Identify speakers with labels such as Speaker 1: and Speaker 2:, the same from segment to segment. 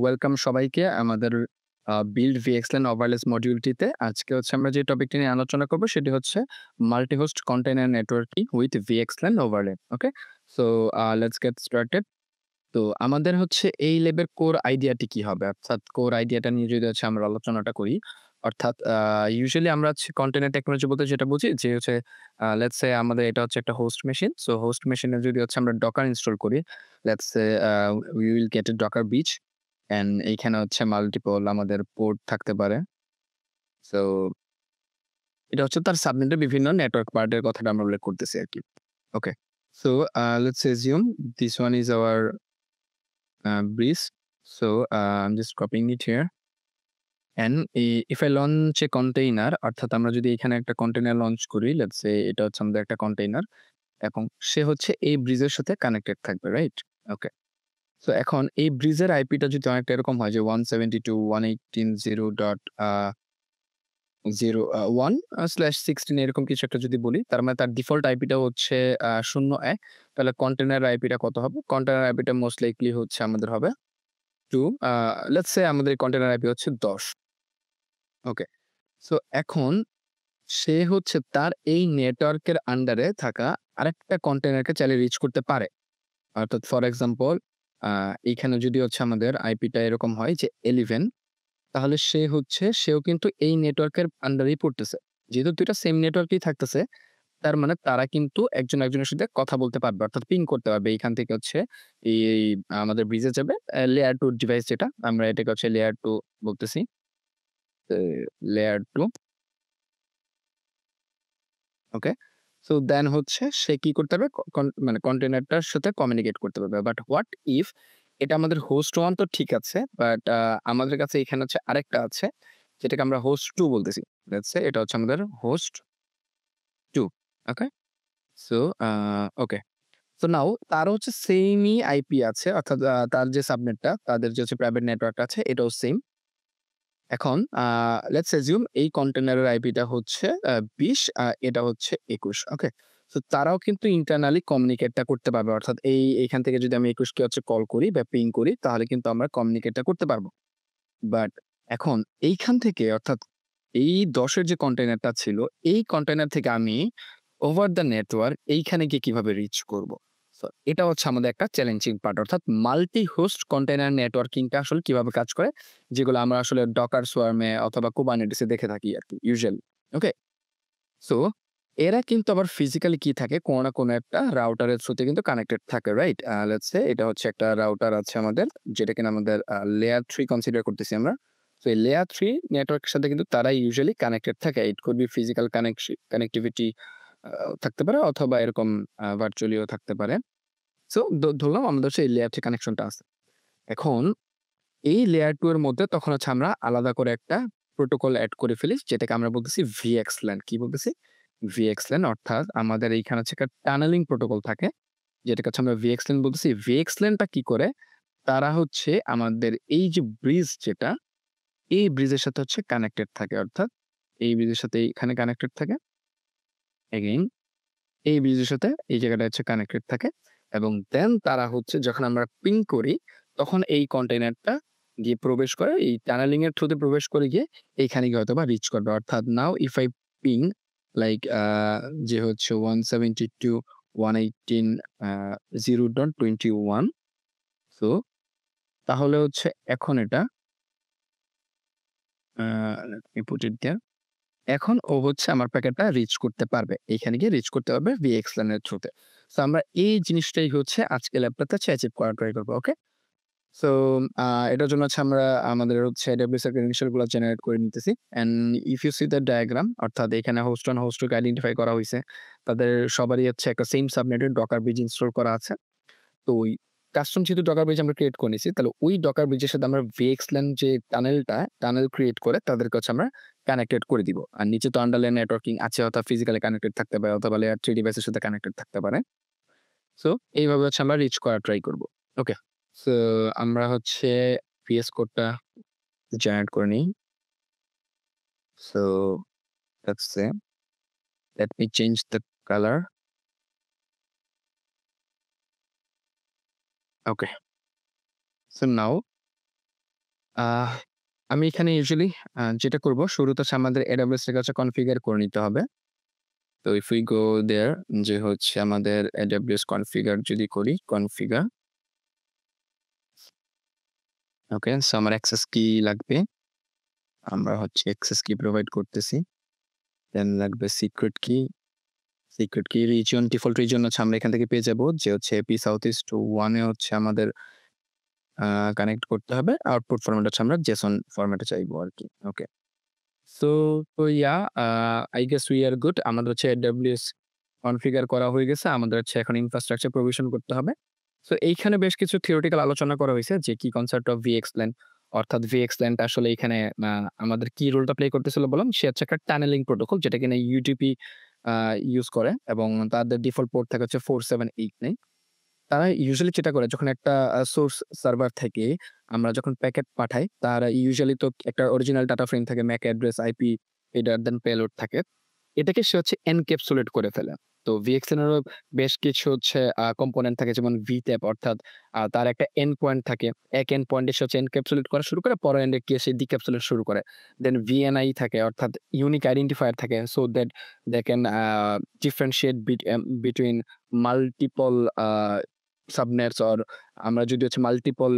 Speaker 1: Welcome সবাইকে আমাদের build VXLAN wireless মডিউলটিতে। আজকে হচ্ছে আমরা যে টপিকটি নিয়ে আলোচনা করব সেটি হচ্ছে multi host container networking with VXLAN overlay. Okay? So let's get started. তো আমাদের হচ্ছে এই ল্যাবের কোর আইডিয়াটি কি হবে? অর্থাৎ কোর আইডিয়াটা নিয়ে যদি হচ্ছে আমরা আলোচনাটা করি। অর্থাৎ ইউজুয়ালি আমরা হচ্ছে কন্টেইনার টেকনোলজি বলতে যেটা বুঝি যে হচ্ছে লেটস সে আমাদের এটা হচ্ছে একটা হোস্ট মেশিন। সো হোস্ট মেশিনে যদি হচ্ছে আমরা ডকার ইনস্টল করি, let's say we will get A Docker beach and এইখানে হচ্ছে মাল্টিপল আমাদের পোর্ট থাকতে পারে। সো এটা হচ্ছে তার সাবনেটের বিভিন্ন নেটওয়ার্ক পার্টের কথাটা আমরা উল্লেখ করতেছি আরকি। Okay. So let's assume this one is our breeze. So I'm just copying it here. And if I launch a container, অর্থাৎ আমরা যদি এখানে একটা কন্টেইনার লঞ্চ করি, লেটস সে এটা হচ্ছে আমাদের একটা কন্টেইনার এবং সে হচ্ছে এই ব্রিজের সাথে কানেক্টেড থাকবে, রাইট? ওকে। সো এখন এই ব্রিজের আইপিটা যদি অনেকটা এরকম হয় যে 172.118.0.1/16 এরকম কিছু একটা যদি বলি, তার মানে তার ডিফল্ট আইপিটা হচ্ছে ০১। তাহলে কন্টেইনার আইপিটা কত হবে? কন্টেইনার আইপিটা মোস্ট লাইকলি হচ্ছে আমাদের হবে 2 লেটস সে আমাদের কন্টেইনার আইপি হচ্ছে ১০। ওকে। সো এখন সে হচ্ছে তার এই নেটওয়ার্কের আন্ডারে থাকা আরেকটা কন্টেইনারকে চাইলে রিচ করতে পারে। অর্থাৎ ফর এক্সাম্পল এইখানে যদি হচ্ছে আমাদের আইপিটা এরকম হয় যে 11, তাহলে সেও কিন্তু এই নেটওয়ার্কের আন্ডারেই পড়তেছে। যেহেতু ২ টা সেম নেটওয়ার্কেই থাকতেছে, তার মানে তারা কিন্তু একজন একজনের সাথে কথা বলতে পারবে। অর্থাৎ পিং করতে পারবে। এইখান থেকে হচ্ছে এই আমাদের ব্রিজে যাবে লেয়ার 2 ডিভাইস যেটা, আমরা এটাকে হচ্ছে লেয়ার 2 বলতেছি। এ লেয়ার 2, ওকে? সো দেন হচ্ছে সে কি করতে পারবে? মানে কন্টেইনারটার সাথে কমিউনিকেট করতে পারবে। বাট হোয়াট ইফ এটা আমাদের হোস্ট 1 তো ঠিক আছে। বাট আমাদের কাছে এখানে হচ্ছে আরেকটা আছে, যেটাকে আমরা হোস্ট 2 বলতেছি। লেটস সে এটা হচ্ছে আমাদের হোস্ট 2, ওকে? সো আ ওকে। সো নাও তারও হচ্ছে সেইমই আইপি আছে। অর্থাৎ তার যে সাবনেটটা, তাদের যে হচ্ছে প্রাইভেট নেটওয়ার্ক আছে এটাও সেইম। এখন লেটস অ্যাজিউম এই কন্টেইনারের আইপিটা হচ্ছে ২০, এটা হচ্ছে ২১, ওকে? সো তারাও কিন্তু ইন্টারনালি কমিউনিকেটটা করতে পারবে। অর্থাৎ এইখান থেকে যদি আমি ২১ কে হচ্ছে কল করি বা পিং করি, তাহলে কিন্তু আমরা কমিউনিকেটটা করতে পারব। বাট এখন এইখান থেকে অর্থাৎ এই ১০ এর যে কন্টেইনারটা ছিল, এই কন্টেইনার থেকে আমি ওভার দ্যা নেটওয়ার্ক এইখানে গিয়ে কিভাবে রিচ করব? সো এটা হচ্ছে আমাদের একটা চ্যালেঞ্জিং পার্ট। অর্থাৎ মাল্টি হোস্ট কন্টেইনার নেটওয়ার্কিংটা আসলে কিভাবে কাজ করে? যেগুলো আমরা আসলে Docker Swarm এ অথবা Kubernetes এ দেখে থাকি আরকি ইউজুয়ালি। ওকে? সো এরা কিন্তু আবার ফিজিক্যালি কি থাকে? কোন না কোন একটা রাউটারের থ্রুতে কিন্তু কানেক্টেড থাকে, রাইট? লেটস সে এটা হচ্ছে একটা রাউটার আছে আমাদের, যেটা কিনা আমাদের লেয়ার 3 কনসিডার করতেছি আমরা। সো এই লেয়ার 3 নেটওয়ার্কের সাথে কিন্তু তারা ইউজুয়ালি কানেক্টেড থাকে। It could be physical connectivity uh থাকতে পারে অথবা এরকম ভার্চুয়ালিও থাকতে পারে। সো ধরলাম আমাদের হচ্ছে এই লেয়ার 3 কানেকশনটা আছে। এখন এই লেয়ার 2 এর মধ্যে তখন হচ্ছে আমরা আলাদা করে একটা প্রোটোকল এড করে ফেলি, যেটাকে আমরা বলতেছি VXLAN। কি বলতেছি? VXLAN, অর্থাৎ আমাদের এইখানে হচ্ছে একটা টানেলিং প্রোটোকল থাকে, যেটাকে হচ্ছে আমরা VXLAN বলতেছি। VXLAN টা কি করে? তারা হচ্ছে আমাদের এই যে ব্রিজ যেটা, এই ব্রিজের সাথে হচ্ছে কানেক্টেড থাকে। অর্থাৎ এই ব্রিজের সাথে এইখানে কানেক্টেড থাকে। এগেইন এই ব্রিজের সাথে এই জায়গাটা হচ্ছে কানেক্টেড থাকে এবং দেন তারা হচ্ছে যখন আমরা পিং করি, তখন এই কন্টেইনারটা গিয়ে প্রবেশ করে, এই টানেলিং এর থ্রুতে প্রবেশ করে গিয়ে এইখানে গিয়ে হয়তোবা রিচ করবে। অর্থাৎ now if I ping like যে হচ্ছে 172.118 0.21, সো তাহলে হচ্ছে এখন এটা let me put it there. এখন ও হচ্ছে আমার প্যাকেটটা রিচ করতে পারবে। এইখানে গিয়ে রিচ করতে পারবে VXLAN এর থ্রুতে। সো আমরা এই জিনিসটাই হচ্ছে আজকে ল্যাবটাতে হচ্ছে অ্যাচিভ করার ট্রাই করব। ওকে? সো আ এটার জন্য হচ্ছে আমরা আমাদের হচ্ছে AWS এর credential গুলা জেনারেট করে নিতেছি। And if you see the diagram, অর্থাৎ এখানে হোস্ট 1, হোস্ট 2 কে আইডেন্টিফাই করা হইছে। তাদের সবারই হচ্ছে একটা সেম সাবনেটে ডকার ব্রিজ ইনস্টল করা আছে। তো ওই কাস্টম যেহেতু ডকার ব্রিজ আমরা ক্রিয়েট করে নিছি, তাহলে ওই ডকার ব্রিজের সাথে আমরা VXLAN যে টানেল ক্রিয়েট করে তাদেরকে হচ্ছে আমরা কানেক্টেড করে দিব। আর নিচে তো আন্ডারলাইন নেটওয়ার্কিং আছে, অর্থাৎ ফিজিক্যালি কানেক্টেড থাকতে পারে অথবা লেয়ার 3 ডিভাইসের সাথে কানেক্টেড থাকতে পারে। সো এইভাবে হচ্ছে আমরা রিচ করার ট্রাই করব। ওকে? সো আমরা হচ্ছে VS কোডটা জেনারেট করে নিই। So let's say let me change the color. Okay. So now আহ আমি এখানে ইউজুয়ালি যেটা করব শুরুতে হচ্ছে আমাদের AWS টাকে হচ্ছে কনফিগার করে নিতে হবে। তো if we go there যে হচ্ছে আমাদের AWS কনফিগার যদি করি কনফিগার ওকে সো আমার অ্যাক্সেস কি লাগবে? আমরা হচ্ছে অ্যাক্সেস কি প্রোভাইড করতেছি। দেন লাগবে সিক্রেট কি রিজিয়ন ডিফল্ট রিজিয়ন হচ্ছে আমরা এখান থেকে পেয়ে যাব যে হচ্ছে এপি সাউথ ইস্ট 1 এ হচ্ছে আমাদের কানেক্ট করতে হবে। আউটপুট ফরম্যাট হচ্ছে আমরা জেসন ফরম্যাটে চাইবো আরকি। ওকে। সো তো I guess we are good. আমাদের হচ্ছে AWS কনফিগার করা হয়ে গেছে। আমাদের হচ্ছে এখন ইনফ্রাস্ট্রাকচার প্রভিশন করতে হবে। সো এইখানে বেশ কিছু থিওরিটিক্যাল আলোচনা করা হইছে যে কি কনসেপ্ট অফ VXLAN অর্থাৎ VXLAN টা আসলে এখানে আ আমাদের কি রোলটা প্লে করতেছিল বললাম? সে হচ্ছে একটা টানেলিং প্রোটোকল যেটা কিনা UDP আ ইউজ করে এবং তাদের ডিফল্ট পোর্ট থাকে হচ্ছে 4789 তারা ইউজুয়ালি যেটা করে যখন একটা সোর্স সার্ভার থেকে আমরা যখন প্যাকেট পাঠাই, তারা ইউজুয়ালি তো একটা অরিজিনাল ডাটা ফ্রেম থাকে, MAC অ্যাড্রেস, আইপি হেডার দেন পেলোড থাকে। এটাকে সে হচ্ছে এনক্যাপসুলেট করে ফেলে। তো VXLAN এরও বেশ কিছু হচ্ছে কম্পোনেন্ট থাকে যেমন VTAP অর্থাৎ তার একটা এন্ড পয়েন্ট থাকে। এক এন্ড পয়েন্টে সে হচ্ছে এনক্যাপসুলেট করা শুরু করে, পরের এন্ডে গিয়ে সে ডিক্যাপসুলেট শুরু করে। দেন VNI থাকে অর্থাৎ ইউনিক আইডেন্টিফায়ার থাকে so that they can differentiate between multiple uh subnets or আমরা যদি হচ্ছে মাল্টিপল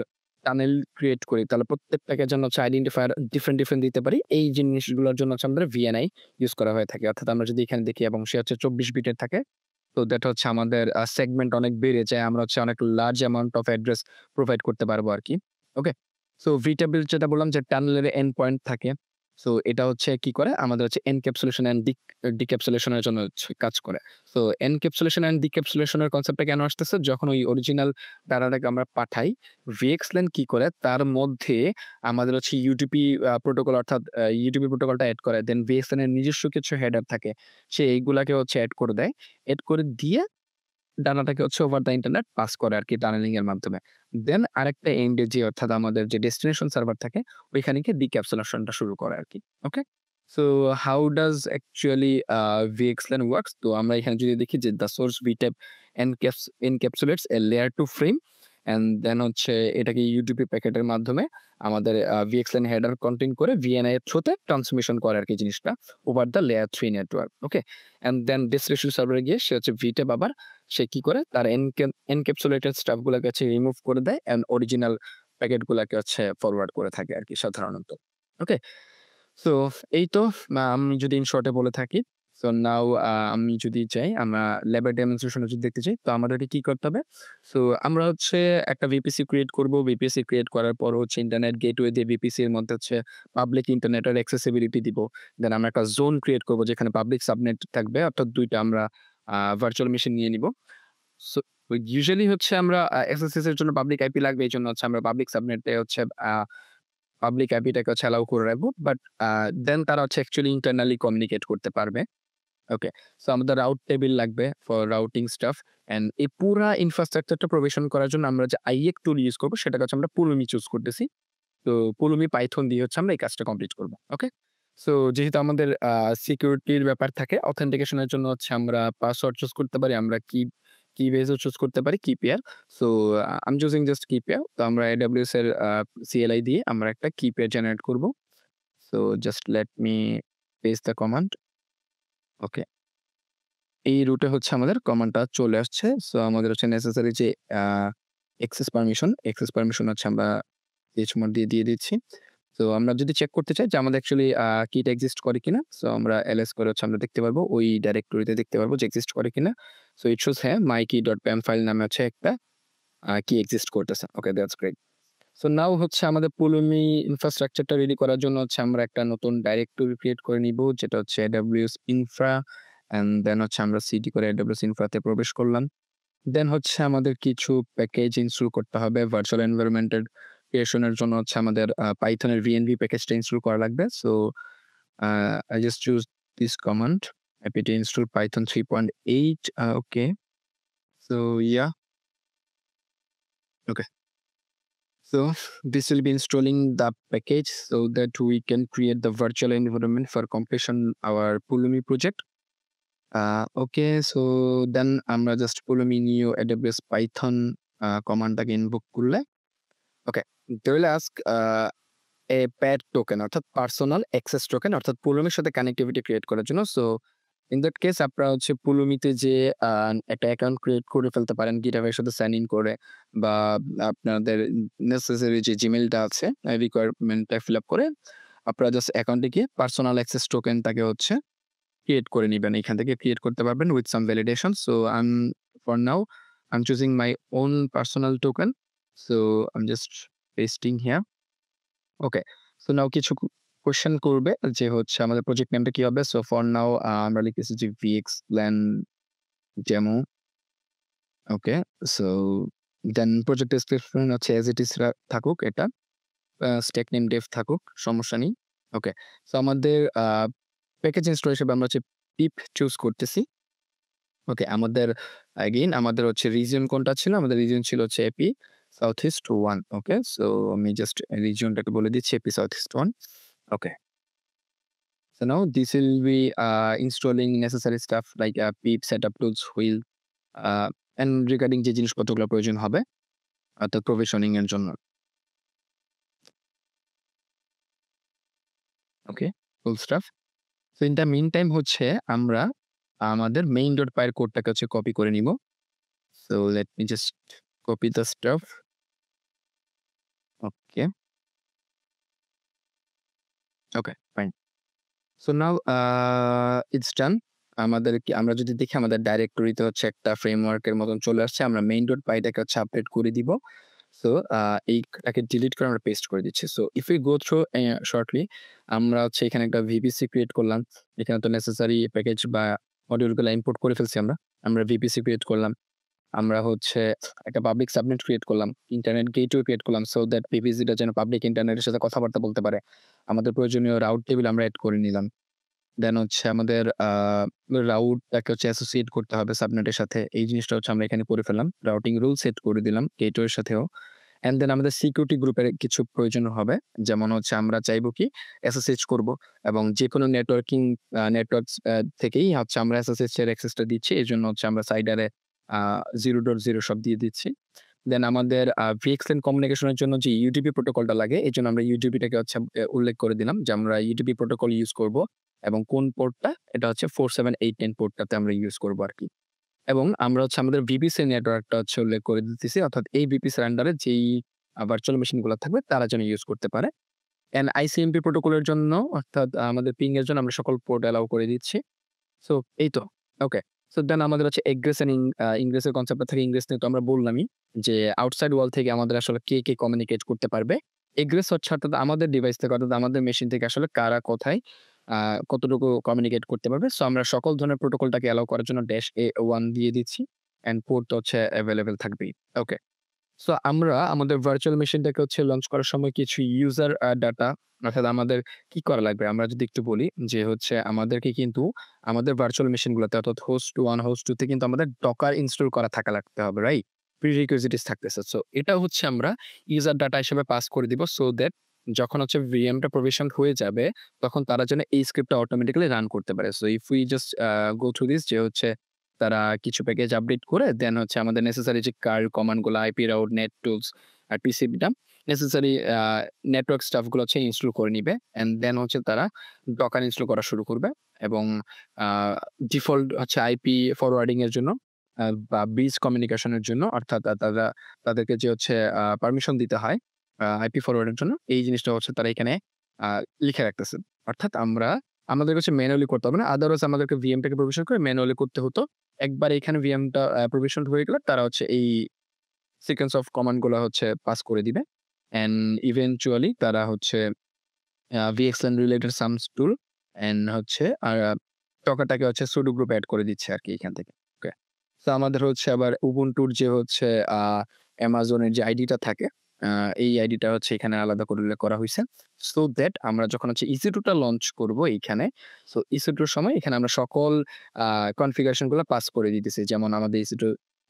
Speaker 1: টানেল ক্রিয়েট করি তাহলে প্রত্যেকটাকে যেন হচ্ছে আইডেন্টিফায়ার ডিফারেন্ট দিতে পারি। এই জিনিসগুলোর জন্য হচ্ছে আমাদের VNI ইউজ করা হয়ে থাকে। অর্থাৎ আমরা যদি এখানে দেখি এবং সে হচ্ছে ২৪ বিটের থাকে। তো দ্যাট হচ্ছে আমাদের সেগমেন্ট অনেক বেড়ে যায়। আমরা হচ্ছে অনেক large amount of address provide করতে পারবো আরকি। ওকে? সো VTable যেটা বললাম যে টানেলের এন্ড পয়েন্ট থাকে। সো এটা হচ্ছে কি করে? আমাদের হচ্ছে এনক্যাপসুলেশন অ্যান্ড ডিক্যাপসুলেশন এর জন্য হচ্ছে কাজ করে। সো এনক্যাপসুলেশন অ্যান্ড ডিক্যাপসুলেশন এর কনসেপ্টটা কেন আসতেছে? যখন ওই অরিজিনাল ডাটাটাকে আমরা পাঠাই, VXLAN কি করে? তার মধ্যে আমাদের হচ্ছে UDP প্রোটোকল অর্থাৎ UDP প্রোটোকলটা এড করে। দেন VXLAN এর নিজস্ব কিছু হেডার থাকে। সে এইগুলাকে হচ্ছে এড করে দেয়। এড করে দিয়ে ডাটাটাকে হচ্ছে ওভার দ্যা ইন্টারনেট পাস করে আরকি টানেলিং এর মাধ্যমে। দেন আরেকটা এন্ড এ যেয়ে অর্থাৎ আমাদের যে ডেস্টিনেশন সার্ভার থাকে ওইখানে গিয়ে ডিক্যাপসুলেশন টা শুরু করে আরকি। Okay? So how does actually VXLAN works? তো আমরা এখানে যদি দেখি যে the source VTAP encapsulates a layer 2 frame and then হচ্ছে এটাকে UDP প্যাকেটের মাধ্যমে আমাদের VXLAN হেডার কন্টেইন করে VNI এর থ্রুতে ট্রান্সমিশন করে আরকি জিনিসটা over the layer 3 network. Okay? And then destination সার্ভারে গিয়ে সে হচ্ছে VTAP আবার সে কি করে তার এনক্যাপসুলেটেড স্টাফ গুলাকে হচ্ছে রিমুভ করে দেয় অ্যান্ড অরিজিনাল প্যাকেট গুলাকে হচ্ছে ফরওয়ার্ড করে থাকে আরকি সাধারণত। ওকে? সো এই তো আমি যদি ইন শর্ট এ বলে থাকি। সো নাও আমি যদি চাই আমরা ল্যাবের ডেমনস্ট্রেশন যদি দেখতে চাই তো আমাদেরকে কি করতে হবে? সো আমরা হচ্ছে একটা VPC ক্রিয়েট করব। VPC ক্রিয়েট করার পর হচ্ছে ইন্টারনেট গেটওয়ে দিয়ে VPC এর মধ্যে হচ্ছে পাবলিক ইন্টারনেটের অ্যাক্সেসিবিলিটি দিব। দেন আমরা একটা জোন ক্রিয়েট করব যেখানে পাবলিক সাবনেট থাকবে অর্থাৎ ২ টা আমরা ভার্চুয়াল মেশিন নিয়ে নিব। সো ইউজুয়ালি হচ্ছে আমরা SSH এর জন্য পাবলিক আইপি লাগবে। এজন্য হচ্ছে আমরা পাবলিক সাবনেটে হচ্ছে আ পাবলিক আইপিটাকে হচ্ছে অ্যালাউ করে রাখবো। বাট দেন তারা হচ্ছে অ্যাকচুয়ালি ইন্টারনালি কমিউনিকেট করতে পারবে। ওকে। সো আমাদের রাউট টেবিল লাগবে ফর রাউটিং স্টাফ অ্যান্ড এই পুরা ইনফ্রাস্ট্রাকচারটা প্রভিশন করার জন্য আমরা যে IEC টুল ইউজ করব সেটাকে হচ্ছে আমরা Pulumi চুজ করতেছি। তো Pulumi Python দিয়ে হচ্ছে আমরা এই কাজটা কমপ্লিট করব। ওকে? সো যেহেতু আমাদের সিকিউরিটির ব্যাপার থাকে অথেন্টিকেশন এর জন্য হচ্ছে আমরা পাসওয়ার্ড চুজ করতে পারি। আমরা কি বেস ও চুজ করতে পারি কি pair. So I'm choosing just key pair তো আমরা AWS এর CLI দিয়ে আমরা একটা key pair জেনারেট করব। So just let me paste the command. Okay. এই রুটে হচ্ছে আমাদের কমান্ডটা চলে আসছে। সো আমাদের হচ্ছে নেসেসারি যে আ অ্যাক্সেস পারমিশন হচ্ছে আমরা chmod দিয়ে দিচ্ছি। তো আমরা যদি চেক করতে চাই যে আমাদের অ্যাকচুয়ালি কিটা এক্সিস্ট করে কিনা। সো আমরা ls করে হচ্ছে আমরা দেখতে পারবো। ওই ডিরেক্টরিতে দেখতে পারবো যে এক্সিস্ট করে কিনা। সো ইট শোস হ্যাঁ, mykey.pam ফাইল নামে হচ্ছে একটা কি এক্সিস্ট করতেছে। ওকে, দ্যাটস গ্রেট। সো নাও হচ্ছে আমাদের Pulumi ইনফ্রাস্ট্রাকচারটা রেডি করার জন্য হচ্ছে আমরা একটা নতুন ডাইরেক্টরি ক্রিয়েট করে নিব যেটা হচ্ছে AWS Infra অ্যান্ড দেন হচ্ছে আমরা সিডি করে AWS Infra তে প্রবেশ করলাম। দেন হচ্ছে আমাদের কিছু প্যাকেজ ইনস্টল করতে হবে। ভার্চুয়াল এনভায়রনমেন্ট এর ক্রিয়েশন এর জন্য হচ্ছে আমাদের Python এর VNV প্যাকেজটা ইনস্টল করা লাগবে। So I just choose this command apt install python 3.8 okay. So yeah, okay. So this will be installing the package so that we can create the virtual environment for completion our Pulumi project. Okay, so then আমরা just Pulumi new AWS Python command টাকে invoke করলে okay, they will ask A pad token অর্থাৎ personal access token অর্থাৎ পুলুমির সাথে connectivity create করার জন্য। So in that case আপনারা হচ্ছে পুলুমিতে যেয়ে একটা অ্যাকাউন্ট ক্রিয়েট করে ফেলতে পারেন GitHub এর সাথে সাইন ইন করে বা আপনাদের নেসেসারি যে Gmail টা আছে রিকোয়ারমেন্টটা ফিল আপ করে আপনারা জাস্ট অ্যাকাউন্টে গিয়ে পার্সোনাল অ্যাক্সেস টোকেনটাকে হচ্ছে ক্রিয়েট করে নিবেন। এখান থেকে ক্রিয়েট করতে পারবেন with some validation. So for now I am choosing my own personal token. So I am just pasting here. Okay. So নাও কিছু কোয়েশ্চেন করবে যে হচ্ছে আমাদের প্রজেক্ট নেমটা কি হবে? সো ফর নাও আমরা লিখতেছি যে VXLAN ডেমো। ওকে। সো দেন প্রজেক্ট ডেসক্রিপশন হচ্ছে এজ ইট ইজ থাকুক এটা। স্ট্যাক নেম ডেভ থাকুক, সমস্যা নেই। ওকে। সো আমাদের প্যাকেজ ইনস্টল হিসেবে আমরা হচ্ছে পিপ চুজ করতেছি। ওকে, আমাদের এগেইন আমাদের হচ্ছে রিজিয়ন কোনটা ছিল? আমাদের রিজিয়ন ছিল হচ্ছে AP south east 1। Okay. So আমি জাস্ট রিজিয়নটাকে বলে দিচ্ছি AP south east 1। Okay. So now this will be installing necessary stuff like pip setup tools wheel and regarding যে জিনিসপত্রগুলো প্রয়োজন হবে অর্থাৎ প্রভিশনিং এর জন্য। Okay, full stuff. So in the meantime হচ্ছে আমরা আমাদের main.py এর কোডটাকে হচ্ছে কপি করে নিব। So let me just copy the staff. Okay, okay, fine. So now it's ডান। আমরা যদি দেখি আমাদের ডাইরেক্টরিতে হচ্ছে একটা ফ্রেমওয়ার্কের মতন চলে আসছে। আমরা main.py টাকে হচ্ছে আপডেট করে দিব। সো এইটাকে ডিলিট করে আমরা পেস্ট করে দিচ্ছি। So if we go through shortly আমরা হচ্ছে এখানে একটা VPC ক্রিয়েট করলাম। এখানে তো নেসেসারি প্যাকেজ বা মডিউলগুলো ইম্পোর্ট করে ফেলছি আমরা। আমরা VPC ক্রিয়েট করলাম। আমরা হচ্ছে একটা পাবলিক সাবনেট ক্রিয়েট করলাম। ইন্টারনেট গেটওয়ে ক্রিয়েট করলাম সো দ্যাট PPC-টা যেন পাবলিক ইন্টারনেটের সাথে কথাবার্তা বলতে পারে। আমাদের প্রয়োজনীয় রাউট টেবিল আমরা এড করে নিলাম। দেন হচ্ছে আমাদের রাউটটাকে হচ্ছে অ্যাসোসিয়েট করতে হবে সাবনেটের সাথে। এই জিনিসটা হচ্ছে আমরা এখানে করে ফেললাম। রাউটিং রুল সেট করে দিলাম গেটওয়ের সাথেও। অ্যান্ড দেন আমাদের সিকিউরিটি গ্রুপের কিছু প্রয়োজন হবে। যেমন হচ্ছে আমরা চাইবো কি SSH করব এবং যেকোনো নেটওয়ার্কস থেকেই হচ্ছে আমরা SSH এর অ্যাক্সেসটা দিচ্ছি। এজন্য হচ্ছে আমরা সাইডারে 0.0 সব দিয়ে দিচ্ছি। দেন আমাদের VXLAN কমিউনিকেশন এর জন্য যে UDP প্রোটোকলটা লাগে এজন্য আমরা UDP-টাকে হচ্ছে উল্লেখ করে দিলাম যে আমরা UDP প্রোটোকল ইউজ করব এবং কোন পোর্টটা এটা হচ্ছে 47810 পোর্টটাতে আমরা ইউজ করব আরকি। এবং আমরা হচ্ছে আমাদের VPC নেটওয়ার্কটা হচ্ছে উল্লেখ করে দিতেছি। অর্থাৎ এই VPC এর আন্ডারে যেই ভার্চুয়াল মেশিন গুলা থাকবে তারা যেন ইউজ করতে পারে। অ্যান্ড ICMP প্রোটোকলের জন্য অর্থাৎ আমাদের পিং এর জন্য আমরা সকল পোর্ট অ্যালাউ করে দিচ্ছি। সো এই তো। ওকে। সো দেন আমাদের হচ্ছে এগ্রেস এন্ড ইনগ্রেস এর কনসেপ্টটা থেকে ইনগ্রেস নিয়ে তো আমরা বললামই যে আউটসাইড ওয়াল থেকে আমাদের আসলে কে কমিউনিকেট করতে পারবে। এগ্রেস হচ্ছে অর্থাৎ আমাদের ডিভাইস থেকে অর্থাৎ আমাদের মেশিন থেকে আসলে কারা কোথায় আ কতটুকু কমিউনিকেট করতে পারবে। সো আমরা সকল ধরনের প্রোটোকলটাকে অ্যালাউ করার জন্য -A1 দিয়ে দিচ্ছি। অ্যান্ড পোর্ট তো হচ্ছে এভেইলেবল থাকবেই। ওকে। সো আমরা আমাদের ভার্চুয়াল মেশিনটাকে হচ্ছে লঞ্চ করার সময় কিছু ইউজার ডাটা অর্থাৎ আমাদের কি করা লাগবে? আমরা যদি একটু বলি যে হচ্ছে আমাদেরকে কিন্তু আমাদের ভার্চুয়াল মেশিনগুলোতে অর্থাৎ হোস্ট 1, হোস্ট 2 তে কিন্তু আমাদের ডকার ইনস্টল করা থাকা লাগতে হবে, রাইট? প্রিরিকুইজিটিস থাকতেছে। সো এটা হচ্ছে আমরা ইউজার ডাটা হিসেবে পাস করে দিব সো দ্যাট যখন হচ্ছে VM-টা প্রভিশন হয়ে যাবে তখন তারা যেন এই স্ক্রিপ্টটা অটোমেটিক্যালি রান করতে পারে। So if we just go through this যে হচ্ছে তারা কিছু প্যাকেজ আপডেট করে দেন হচ্ছে আমাদের নেসেসারি যে কমান্ড গুলো আইপি রাউট, নেট টুলস আর TCP-টা নেসেসারি নেটওয়ার্ক স্টাফ গুলো হচ্ছে ইনস্টল করে নিবে। অ্যান্ড দেন হচ্ছে তারা ডকার ইনস্টল করা শুরু করবে এবং আ ডিফল্ট হচ্ছে আইপি ফরওয়ার্ডিং এর জন্য বা ব্রিজ কমিউনিকেশন এর জন্য অর্থাৎ তাদেরকে যে হচ্ছে পারমিশন দিতে হয় আইপি ফরওয়ার্ড এর জন্য এই জিনিসটা হচ্ছে তারা এখানে আ লিখে রাখতেছে। অর্থাৎ আমাদের হচ্ছে ম্যানুয়ালি করতে হবে না। আদারওয়াইজ আমাদেরকে VM-টাকে প্রভিশন করে ম্যানুয়ালি করতে হতো। একবার এখানে VM-টা প্রভিশন হয়ে গেলে তারা হচ্ছে এই সিকোয়েন্স অফ কমান্ড গুলা হচ্ছে পাস করে দিবে। অ্যান্ড ইভেনচুয়ালি তারা হচ্ছে VXLAN রিলেটেড সামস টুল অ্যান্ড হচ্ছে টকাটাকে হচ্ছে সুডো গ্রুপ এড করে দিচ্ছে আরকি এখান থেকে। ওকে। সো আমাদের হচ্ছে আবার Ubuntu-র যে হচ্ছে Amazon-এর যে আইডিটা থাকে আ এই আইডিটা হচ্ছে এখানে আলাদা করে উল্লেখ করা হইছে। সো দ্যাট আমরা যখন হচ্ছে EC2 টা লঞ্চ করব এইখানে, সো EC2 র সময় এখানে আমরা সকল আ কনফিগারেশন গুলা পাস করে দিতেছি। যেমন আমাদের EC2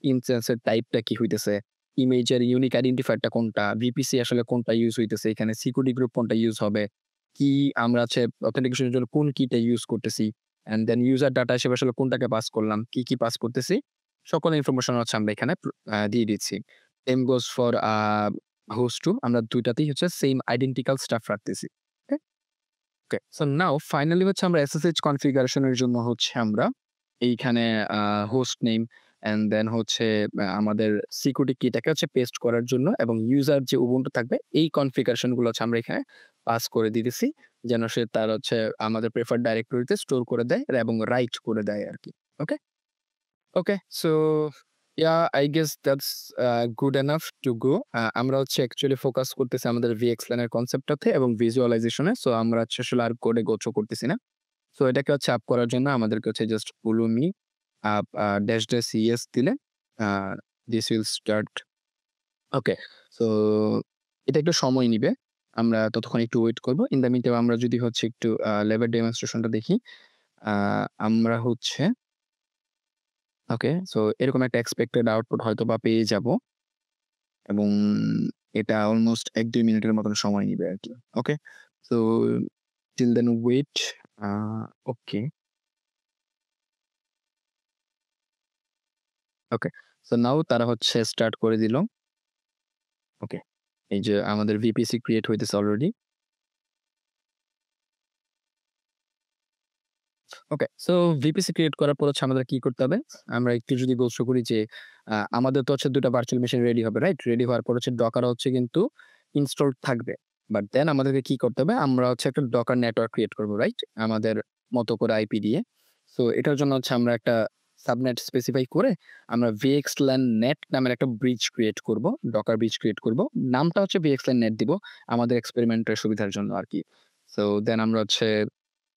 Speaker 1: ইনস্ট্যান্স এর টাইপটা কি হইতেছে, ইমেজের ইউনিক আইডেন্টিফায়ারটা কোনটা, VPC আসলে কোনটা ইউজ হইতেছে, এখানে সিকিউরিটি গ্রুপ কোনটা ইউজ হবে, কি আমরা হচ্ছে অথেন্টিকেশন এর জন্য কোন কিটা ইউজ করতেছি, অ্যান্ড দেন ইউজার ডাটা হিসেবে আসলে কোনটাকে পাস করলাম, কি পাস করতেছি, সকল ইনফরমেশন হচ্ছে আমরা এখানে দিয়ে দিচ্ছি। সেম গোস ফর হোস্ট 2 আমরা দুইটাতেই হচ্ছে সেম আইডেন্টিক্যাল স্টাফ রাখতেছি। ওকে? ওকে। সো নাও ফাইনালি হচ্ছে আমরা SSH কনফিগারেশন এর জন্য হচ্ছে আমরা এইখানে হোস্ট নেম অ্যান্ড দেন হচ্ছে আমাদের সিকিউরিটি কিটাকে হচ্ছে পেস্ট করার জন্য এবং ইউজার যে উবুন্টু থাকবে এই কনফিগারেশন গুলো হচ্ছে আমরা এখানে পাস করে দিতেছি। যেন সে তার হচ্ছে আমাদের প্রেফার্ড ডাইরেক্টরিতে স্টোর করে দেয় এবং রাইট করে দেয় আরকি। Okay? Okay. So I guess that's good enough to go. আমরা হচ্ছে অ্যাকচুয়ালি ফোকাস করতেছি আমাদের VXLAN এর কনসেপ্টটাতে এবং ভিজুয়ালাইজেশন এ। সো আমরা হচ্ছে আসলে আর কোডে গো থ্রু করতেছি না। সো এটাকে হচ্ছে আপ করার জন্য আমাদেরকে হচ্ছে জাস্ট উলুমি আপ ড্যাশ ড্যাশ ইএস দিলে uh this will start. Okay. So এটা একটু সময় নিবে। আমরা ততক্ষণ একটু ওয়েট করব। ইন দ্য মিনটাইম আমরা যদি হচ্ছে একটু ল্যাবের ডেমনস্ট্রেশনটা দেখি। আ আমরা হচ্ছে ওকে। সো এরকম একটা এক্সপেক্টেড আউটপুট হয়তোবা পেয়ে যাব এবং এটা অলমোস্ট ১-২ মিনিটের মতন সময় নিবে আরকি। Okay. So till then wait. Uh okay, okay. So now তারা হচ্ছে স্টার্ট করে দিল। ওকে। এই যে আমাদের VPC ক্রিয়েট হইতেছে অলরেডি। ওকে। সো VPC ক্রিয়েট করার পর হচ্ছে আমাদের কি করতে হবে? আমরা একটু যদি গোল থ্রু করি যে আমাদের তো হচ্ছে ২ টা ভার্চুয়াল মেশিন রেডি হবে, রাইট? রেডি হওয়ার পর হচ্ছে ডকার হচ্ছে কিন্তু ইনস্টলড থাকবে। বাট দেন আমাদেরকে কি করতে হবে? আমরা হচ্ছে একটা ডকার নেটওয়ার্ক ক্রিয়েট করব, রাইট? আমাদের মতো করে আইপি দিয়ে। সো এটার জন্য হচ্ছে আমরা একটা সাবনেট স্পেসিফাই করে আমরা VXLAN net নামের একটা ব্রিজ ক্রিয়েট করব। ডকার ব্রিজ ক্রিয়েট করব। নামটা হচ্ছে VXLAN net দিব। আমাদের এক্সপেরিমেন্টের সুবিধার জন্য আরকি। সো দেন আমরা হচ্ছে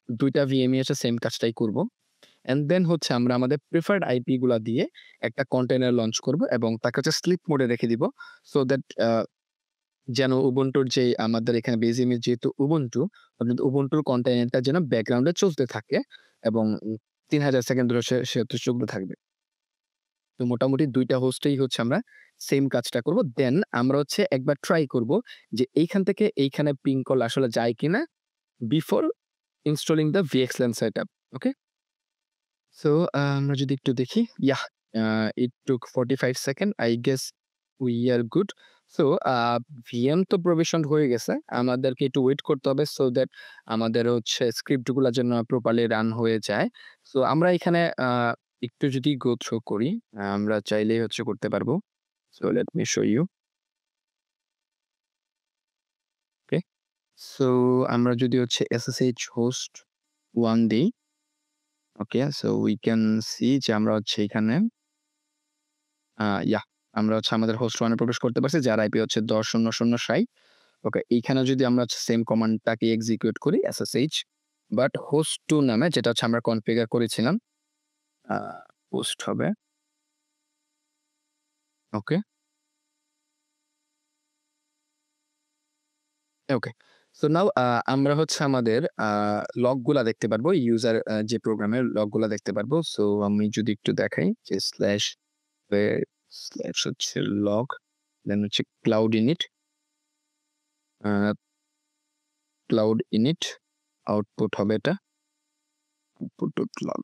Speaker 1: ২ টা VME এসে সেম কাজটাই করব। অ্যান্ড দেন হচ্ছে আমরা আমাদের প্রেফার্ড আইপি গুলা দিয়ে একটা কন্টেইনার লঞ্চ করব এবং তাকে হচ্ছে স্লিপ মোডে রেখে দিব। সো দ্যাট যেন উবুন্টুর যে আমাদের এখানে বেজ ইমেজ যেহেতু উবুন্টু, অর্থাৎ উবুন্টুর কন্টেইনারটা যেন ব্যাকগ্রাউন্ডে চলতে থাকে এবং ৩০০০ সেকেন্ড ধরে সে হচ্ছে চলতে থাকবে। তো মোটামুটি ২ টা হোস্টেই হচ্ছে আমরা সেম কাজটা করব। দেন আমরা হচ্ছে একবার ট্রাই করব যে এইখান থেকে এইখানে পিং কল আসলে যায় কিনা before installing the VXLAN setup. Okay? So আমরা যদি একটু দেখি, yeah! it took 45 second. I guess we are good. So VM তো প্রভিশনড হয়ে গেছে। আমাদেরকে একটু ওয়েট করতে হবে সো দ্যাট আমাদের হচ্ছে স্ক্রিপ্ট গুলা যেন প্রপারলি রান হয়ে যায়। সো আমরা এখানে একটু যদি গো থ্রু করি, আমরা চাইলেই হচ্ছে করতে পারবো। So let me show you. Okay? So আমরা যদি হচ্ছে SSH host 1 দেই, okay? So we can see যে আমরা হচ্ছে এখানে ইয়াহ! আমরা হচ্ছে আমাদের হোস্ট 1 এ প্রবেশ করতে পারছি যার আইপি হচ্ছে ১০.০০.৬০। ওকে, এইখানে যদি আমরা হচ্ছে সেম কমান্ডটাকে এক্সিকিউট করি SSH বাট হোস্ট 2 নামে যেটা হচ্ছে আমরা কনফিগার করেছিলাম, আ হোস্ট হবে। ওকে, ওকে। সো নাও আমরা হচ্ছে আমাদের লগগুলা দেখতে পারবো। ইউজার যে প্রোগ্রামের লগগুলা দেখতে পারবো। সো আমি যদি একটু দেখাই যে স্ল্যাশ স্ল্যাশ হচ্ছে লগ দেন হচ্ছে ক্লাউড ইনিট, আ ক্লাউড ইনিট আউটপুট হবে এটা। Output to cloud.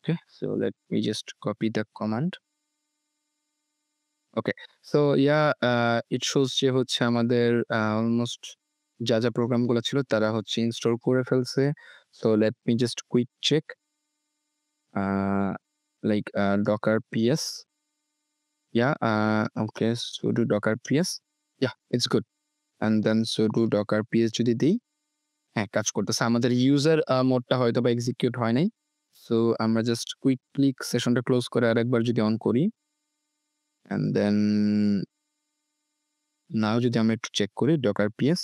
Speaker 1: Okay, so let me just copy the command. Okay, so yeah, it shows যে হচ্ছে আমাদের অলমোস্ট যা প্রোগ্রামগুলো ছিল তারা হচ্ছে ইনস্টল করে ফেলছে। So let me just quick check uh, like docker ps. Yeah, okay, sudo docker ps. Yeah, it's good. And then sudo docker ps যদি দিই, হ্যাঁ, কাজ করতেছে। আমাদের ইউজার মোডটা হয়তোবা এক্সিকিউট হয় নাই। সো আমরা জাস্ট কুইকলি সেশনটা ক্লোজ করে আরেকবার যদি অন করি অ্যান্ড দেন নাও যদি আমরা একটু চেক করি docker ps,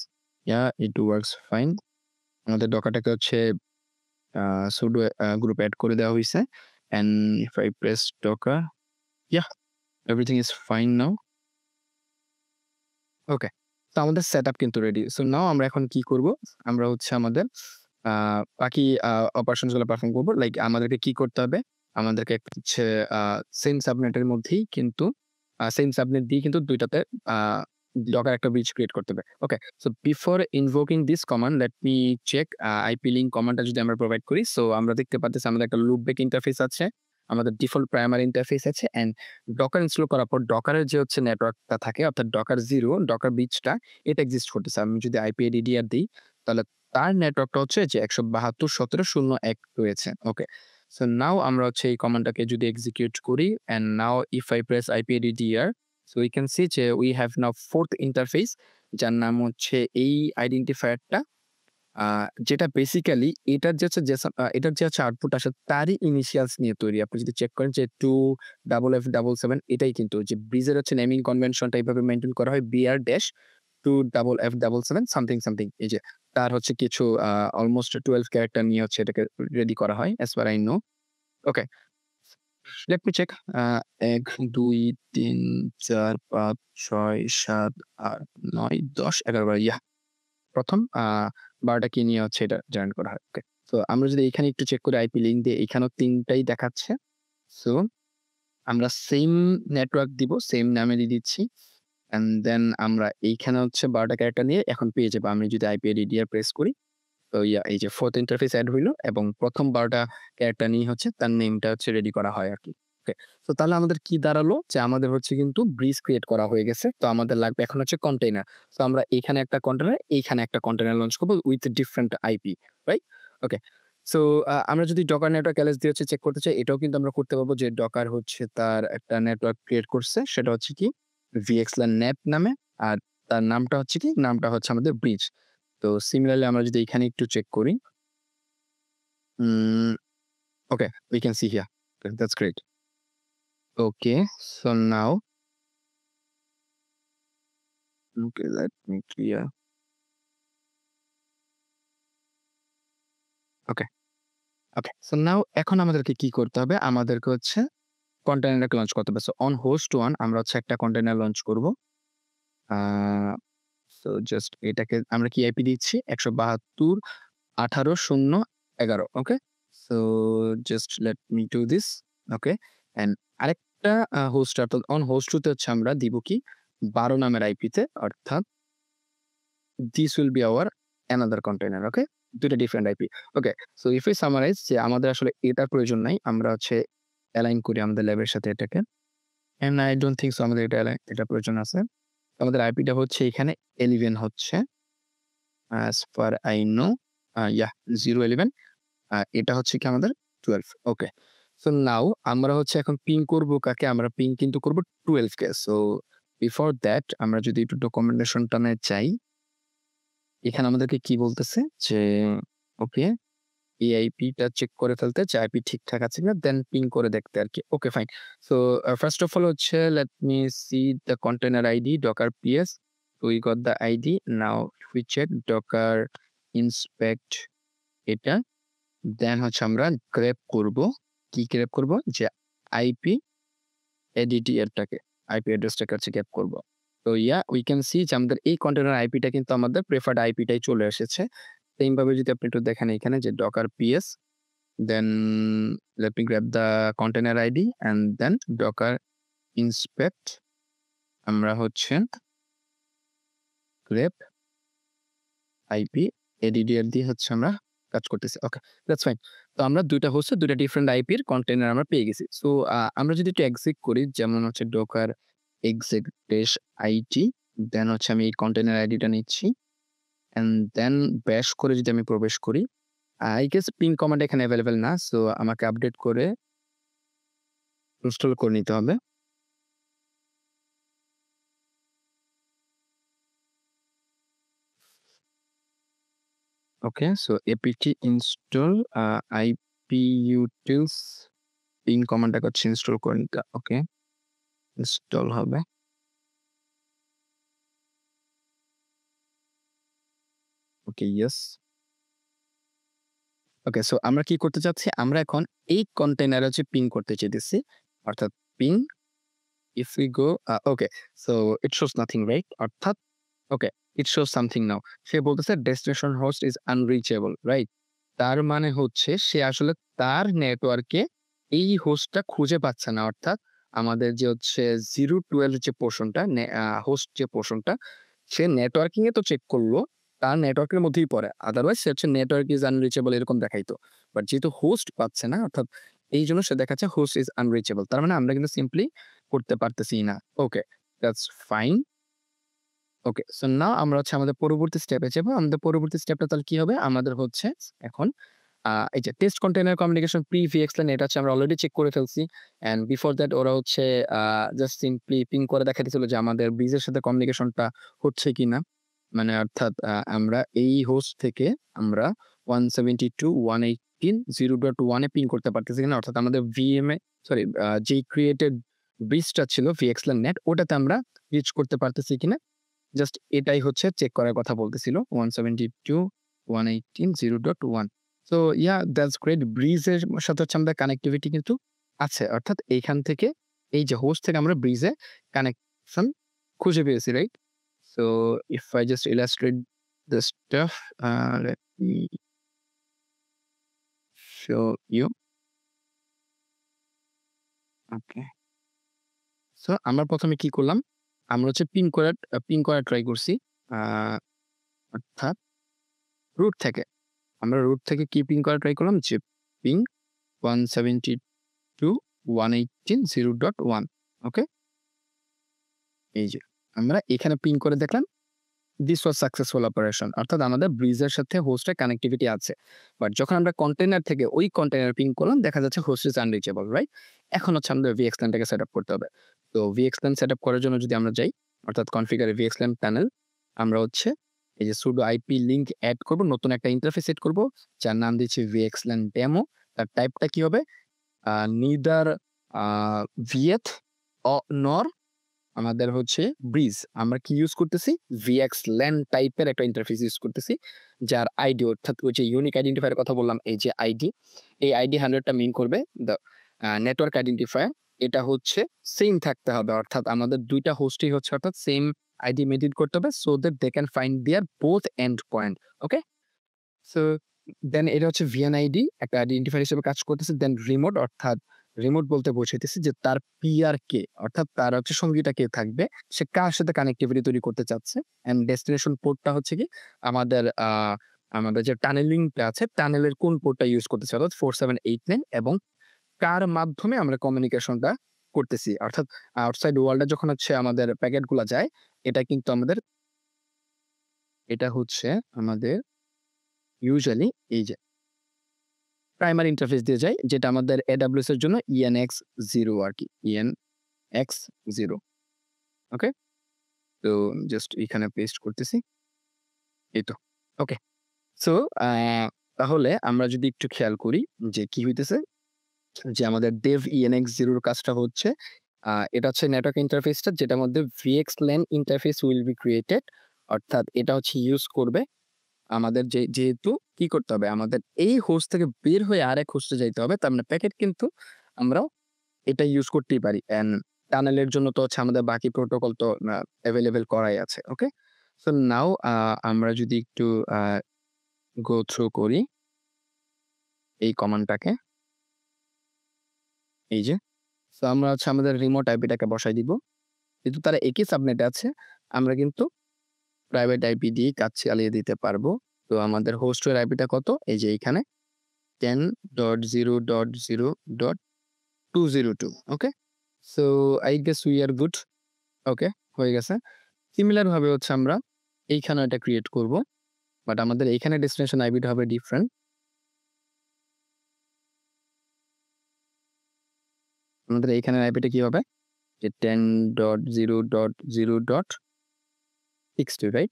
Speaker 1: yeah, it works fine. আমাদের ডকারটাকে হচ্ছে sudo গ্রুপ এড করে দেওয়া হইছে। And if I press docker, yeah, everything is fine now. ওকে। তো আমাদের সেটআপ কিন্তু রেডি। সো নাও আমরা এখন কি করব? আমরা হচ্ছে আমাদের আ বাকি অপারেশনস গুলো পারফর্ম করব। লাইক আমাদেরকে কি করতে হবে? আমাদেরকে হচ্ছে আ সেম সাবনেটের মধ্যেই কিন্তু সেম সাবনেট দিয়ে কিন্তু ২ টাতে আ ডকার একটা ব্রিজ ক্রিয়েট করতে হবে। Okay. So before invoking this command let me check IP link কমান্ডটা যদি আমরা প্রোভাইড করি। সো আমরা দেখতে পারতেছি আমাদের একটা লুপ ব্যাক ইন্টারফেস আছে। আমাদের ডিফল্ট প্রাইমারি ইন্টারফেস আছে অ্যান্ড ডকার ইনস্টল করার পর ডকারের যে হচ্ছে নেটওয়ার্কটা থাকে অর্থাৎ ডকার 0, ডকার ব্রিজটা এটা এক্সিস্ট করতেছে। আমি যদি আইপি এডিডিআর দিই তাহলে তার নেটওয়ার্কটা হচ্ছে যে 172.17.01 রয়েছে। ওকে। সো নাও আমরা হচ্ছে এই কমান্ডটাকে যদি এক্সিকিউট করি and now if I press IP ADDR so we can see যে we have now 4th interface যার নাম হচ্ছে এই আইডেন্টিফায়ারটা যেটা বেসিক্যালি এটার যে হচ্ছে এটার যে হচ্ছে আউটপুট আসে তারই ইনিশিয়ালস নিয়ে তৈরি। আপনি যদি চেক করেন যে 2FF77 এটাই কিন্তু যে ব্রিজের হচ্ছে নেমিং কনভেনশনটা এইভাবে মেইনটেইন করা হয় BR dash 2FF77 something, something এই যে তার হচ্ছে কিছু অলমোস্ট 12 ক্যারেক্টার নিয়ে হচ্ছে এটাকে রেডি করা হয় as per I know. Okay, let me check ১, ২, ৩, ৪, ৫, ৬, ৭, ৮, ৯, ১০, ১১, ১২ yeah! ১ম ১২ টা কি নিয়ে হচ্ছে এটা জেনারেট করা হয়। ওকে। সো আমরা যদি এখানে একটু চেক করি আইপি লিঙ্ক দিয়ে এখানেও ৩ টাই দেখাচ্ছে। সো আমরা সেইম নেটওয়ার্ক দিব, সেইম নামেরই দিচ্ছি। অ্যান্ড দেন আমরা এইখানে হচ্ছে ১২ টা ক্যারেক্টার নিয়ে এখন পেয়ে যাবো। আমি যদি আইপি এডিডিআর প্রেস করি তো এই যে 4th ইন্টারফেস এড হইলো এবং ১ম ১২ টা ক্যারেক্টার নিয়ে হচ্ছে তার নেমটা হচ্ছে রেডি করা হয় আরকি। ওকে। সো তাহলে আমাদের কি দাঁড়ালো যে আমাদের হচ্ছে কিন্তু ব্রিজ ক্রিয়েট করা হয়ে গেছে। তো আমাদের লাগবে এখন হচ্ছে কন্টেইনার। সো আমরা এখানে একটা কন্টেইনার, এইখানে একটা কন্টেইনার লঞ্চ করব with different IP, right? Okay. So আমরা যদি ডকার নেটওয়ার্ক এলএস দিয়ে হচ্ছে চেক করতে চাই এটাও কিন্তু আমরা করতে পারবো যে ডকার হচ্ছে তার একটা নেটওয়ার্ক ক্রিয়েট করছে। সেটা হচ্ছে কি VXLAN NAT নামে। আর তার নামটা হচ্ছে কি? নামটা হচ্ছে আমাদের ব্রিজ। তো সিমিলারলি আমরা যদি এখানে একটু চেক করি Mm, okay, we can see here. Okay, that's great. Okay, so now, okay, let me clear. Okay, okay. So now এখন আমাদেরকে কি করতে হবে? আমাদেরকে হচ্ছে কন্টেইনারটাকে লঞ্চ করতে হবে। সো on host 1 আমরা হচ্ছে একটা কন্টেইনার লঞ্চ করব। আ সো জাস্ট এটাকে আমরা কি আইপি দিচ্ছি? ১৭২.১৮.০.১১ okay? So just let me do this. Okay? And আরেকটা হোস্ট অর্থাৎ অন হোস্ট 2 তে হচ্ছে আমরা দিব কি ১২ নামের আইপিতে অর্থাৎ this will be our another container okay? ২ টা different IP. Okay, so if we summarize যে আমাদের আসলে এটার প্রয়োজন নাই। আমরা হচ্ছে অ্যালাইন করি আমাদের ল্যাবের সাথে এটাকে। And I don't think so আমাদের এটা প্রয়োজন আছে। আমাদের আইপিটা হচ্ছে এখানে 11 হচ্ছে। as per I know yeah 011 এটা হচ্ছে কি আমাদের 12 ওকে। সো নাও আমরা হচ্ছে এখন পিং করব কাকে? আমরা পিং কিন্তু করব 12 কে। সো বিফোর দ্যাট আমরা যদি একটু ডকুমেন্টেশন টানে যাই, এখানে আমাদেরকে কি বলতেছে যে ওকে এই আইপিটা চেক করে ফেলতে যে আইপি ঠিকঠাক আছে কিনা দেন পিং করে দেখতে আরকি। Okay fine. So first of all হচ্ছে let me see the container ID docker ps. We got the ID. Now we check docker inspect এটা। দেন হচ্ছে আমরা গ্রেপ করব। কি গ্রেপ করব? যে আইপি এডিটিআরটাকে আইপি অ্যাড্রেসটাকে হচ্ছে গ্রেপ করব। তো উই ক্যান সি যে আমাদের এই কন্টেইনার আইপিটা কিন্তু আমাদের প্রেফার্ড আইপিটাই চলে এসেছে। সেম ভাবে যদি আপনি একটু দেখেন এখানে যে docker ps then let me grab the container ID and then docker inspect আমরা হচ্ছে grep আইপি এডিডিআর দিয়ে হচ্ছে আমরা কাজ করতেছি। ওকে, দ্যাটস ফাইন। তো আমরা ২ টা হোস্টে ২ টা ডিফারেন্ট আইপির কন্টেইনার আমরা পেয়ে গেছি। সো আমরা যদি একটু এক্সিক করি যেমন হচ্ছে docker exec dash it দেন হচ্ছে আমি এই কন্টেইনার আইডিটা নিচ্ছি অ্যান্ড দেন ব্যাশ করে যদি আমি প্রবেশ করি, I guess পিং কমান্ড এখানে এভেইলেবল না। সো আমাকে আপডেট করে ইনস্টল করে নিতে হবে। Okay, so apt install iputils ping কমান্ডটাকে হচ্ছে ইনস্টল করে নিতে ওকে, ইনস্টল হবে। ওকে, ইয়েস। ওকে, সো আমরা কি করতে চাচ্ছি? আমরা এখন এই কন্টেইনারে হচ্ছে পিং করতে চাইতেছি। অর্থাৎ ping if we go okay, so it shows nothing right? অর্থাৎ ওকে, it shows something now. সে বলতেছে destination host is unreachable, right? তার মানে হচ্ছে সে আসলে তার নেটওয়ার্কে এই হোস্টটা খুঁজে পাচ্ছে না। অর্থাৎ আমাদের যে হচ্ছে 012 যে পোরশনটা হোস্ট যে পোরশনটা সে নেটওয়ার্কিং এ তো চেক করলো, তার নেটওয়ার্কের মধ্যেই পড়ে। আদারওয়াইজ সে হচ্ছে নেটওয়ার্ক ইস আনরিচেবল এরকম দেখাইতো। বাট যেহেতু হোস্ট পাচ্ছে না অর্থাৎ এই জন্য সে দেখাচ্ছে হোস্ট ইজ আনরিচেবল। তার মানে আমরা কিন্তু সিম্পলি করতে পারতেছি না। Okay, that's fine. Okay, so now আমরা হচ্ছে আমাদের পরবর্তী স্টেপে যাবো। আমাদের পরবর্তী স্টেপটা তাহলে কি হবে? আমাদের হচ্ছে এখন এই যে test container communication pre VXLAN এটা হচ্ছে আমরা অলরেডি চেক করে ফেলছি। অ্যান্ড বিফোর দ্যাট ওরা হচ্ছে জাস্ট সিম্পলি পিং করে দেখা দিছিল যে আমাদের ব্রিজের সাথে কমিউনিকেশনটা হচ্ছে কিনা। মানে অর্থাৎ আমরা এই হোস্ট থেকে আমরা 172.118.0.1 এ পিং করতে পারতেছি কিনা। অর্থাৎ আমাদের VM এ সরি যেই ক্রিয়েটেড ব্রিজটা ছিল VXLAN নেট ওটাতে আমরা রিচ করতে পারতেছি কিনা। জাস্ট এটাই হচ্ছে চেক করার কথা বলতেছিল 172.118.0.1। So yeah that's great. ব্রিজের সাথে হচ্ছে আমাদের কানেক্টিভিটি কিন্তু আছে। অর্থাৎ এইখান থেকে এই যে হোস্ট থেকে আমরা ব্রিজে কানেকশন খুঁজে পেয়েছি, right? So if I just illustrate the stuff, let me show you. Okay. So আমরা ১ম এ কি করলাম? আমরা হচ্ছে পিং করার ট্রাই করছি। আ অর্থাৎ রুট থেকে। আমরা রুট থেকে কি পিং করার ট্রাই করলাম? যে পিং 172.118.0.1 ওকে? এই যে আমরা এখানে পিং করে দেখলাম দিস ওয়াজ সাকসেসফুল অপারেশন। অর্থাৎ আমাদের ব্রিজের সাথে হোস্টের কানেক্টিভিটি আছে। বাট যখন আমরা কন্টেইনার থেকে ওই কন্টেইনার পিং করলাম দেখা যাচ্ছে হোস্ট ইজ আনরিচেবল, রাইট? এখন হচ্ছে আমাদের VXLAN টাকে সেটআপ করতে হবে। তো VXLAN সেটআপ করার জন্য যদি আমরা যাই অর্থাৎ কনফিগারে VXLAN প্যানেল আমরা হচ্ছে এই যে sudo IP লিংক এড করব, নতুন একটা ইন্টারফেস সেট করব যার নাম দিচ্ছি VXLAN ডেমো। তার টাইপটা কি হবে? নিদার ভিএথ নর আমাদের হচ্ছে ব্রিজ। আমরা কি ইউজ করতেছি? VXLAN টাইপের একটা ইন্টারফেস ইউজ করতেছি। যার আইডি অর্থাৎ ওই যে ইউনিক আইডেন্টিফায়ার কথা বললাম এই যে আইডি, এই আইডি 100 টা মিন করবে দ্য নেটওয়ার্ক আইডেন্টিফায়ার। এটা হচ্ছে সেইম থাকতে হবে। অর্থাৎ আমাদের ২ টা হোস্টই হচ্ছে অর্থাৎ সেইম আইডি মেইনটেইন করতে হবে so that they can find their both end point. Okay? So then এটা হচ্ছে VNID একটা আইডেন্টিফায়ার হিসেবে কাজ করতেছে। দেন রিমোট অর্থাৎ রিমোট বলতে বোঝাইতেছে যে তার পিআর কে অর্থাৎ তার হচ্ছে সঙ্গীটা কে থাকবে, সে কার সাথে কানেক্টিভিটি তৈরি করতে চাচ্ছে। অ্যান্ড ডেস্টিনেশন পোর্টটা হচ্ছে কি আমাদের আমাদের যে টানেলিংটা আছে টানেলের কোন পোর্টটা ইউজ করতেছে অর্থাৎ 4789 এবং কার মাধ্যমে আমরা কমিউনিকেশনটা করতেছি। অর্থাৎ আউটসাইড ওয়ার্লড এ যখন হচ্ছে আমাদের প্যাকেটগুলা যায় এটা কিন্তু আমাদের এটা হচ্ছে আমাদের ইউজুয়ালি এই যে প্রাইমারি ইন্টারফেস দিয়ে যায় যেটা আমাদের AWS এর জন্য ENX0 আরকি। ENX0 ওকে? তো জাস্ট এখানে পেস্ট করতেছি। এই তো। ওকে। সো তাহলে আমরা যদি একটু খেয়াল করি যে কি হইতেছে যে আমাদের dev ENX0 এর কাজটা হচ্ছে এটা হচ্ছে নেটওয়ার্ক ইন্টারফেসটা যেটার মধ্যে VXLAN interface will be created. অর্থাৎ এটা হচ্ছে ইউজ করবে আমাদের যেহেতু কি করতে হবে? আমাদের এই হোস্ট থেকে বের হয়ে আরেক হোস্টে যাইতে হবে। তার মানে প্যাকেট কিন্তু আমরা এটা ইউজ করতেই পারি। অ্যান্ড টানেলের জন্য তো হচ্ছে আমাদের বাকি প্রোটোকল তো এভেইলেবল করাই আছে। ওকে? সো নাও আমরা যদি একটু আ গো থ্রু করি এই কমান্ডটাকে। এই যে। সো আমরা হচ্ছে আমাদের রিমোট আইপিটাকে বসায় দিব। কিন্তু তারা একই সাবনেটে আছে। আমরা কিন্তু প্রাইভেট আইপি দিয়েই কাজ চালিয়ে দিতে পারবো। তো আমাদের হোস্টের আইপিটা কত? এই যে এইখানে 10.0.0.202 okay? So I guess we are good. Okay, হয়ে গেছে। সিমিলার ভাবে হচ্ছে আমরা এইখানেও এটা ক্রিয়েট করব। বাট আমাদের এইখানে ডেস্টিনেশন আইপিটা হবে ডিফারেন্ট। আমাদের এইখানের আইপিটা কি হবে? যে 10.0.0.62 right?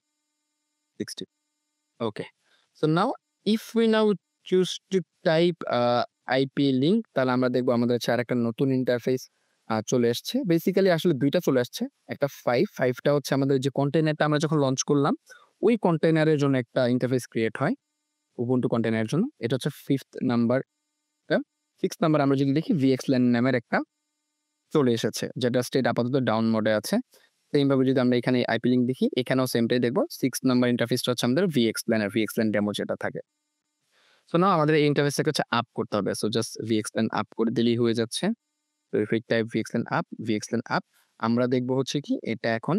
Speaker 1: 60 okay. So now if we now choose to type IP link তাহলে আমরা দেখব আমাদের হচ্ছে আরেকটা নতুন ইন্টারফেস চলে এসছে। বেসিক্যালি আসলে ২ টা চলে আসছে। একটা 5 টা হচ্ছে আমাদের যে কন্টেইনারটা আমরা যখন লঞ্চ করলাম, ওই কন্টেইনারের জন্য একটা ইন্টারফেস ক্রিয়েট হয়। উবুন্টু কন্টেইনারের জন্য। এটা হচ্ছে 5th নাম্বারটা। 6th নাম্বার আমরা যদি দেখি VXLAN নামের একটা চলে এসেছে। যেটা স্টেট আপাতত ডাউন মোডে আছে। সেম ভাবে যদি আমরা এখানে আইপি লিঙ্ক দেখি, এখানেও সেমটাই দেখব। 6th নাম্বার ইন্টারফেসটা হচ্ছে আমাদের VXLAN আর VXLAN ডেমো যেটা থাকে। সো নাও আমাদের এই ইন্টারফেসটাকে হচ্ছে আপ করতে হবে। সো জাস্ট VXLAN আপ করে দিলেই হয়ে যাচ্ছে। তো if we type VXLAN app আমরা দেখব হচ্ছে কি এটা এখন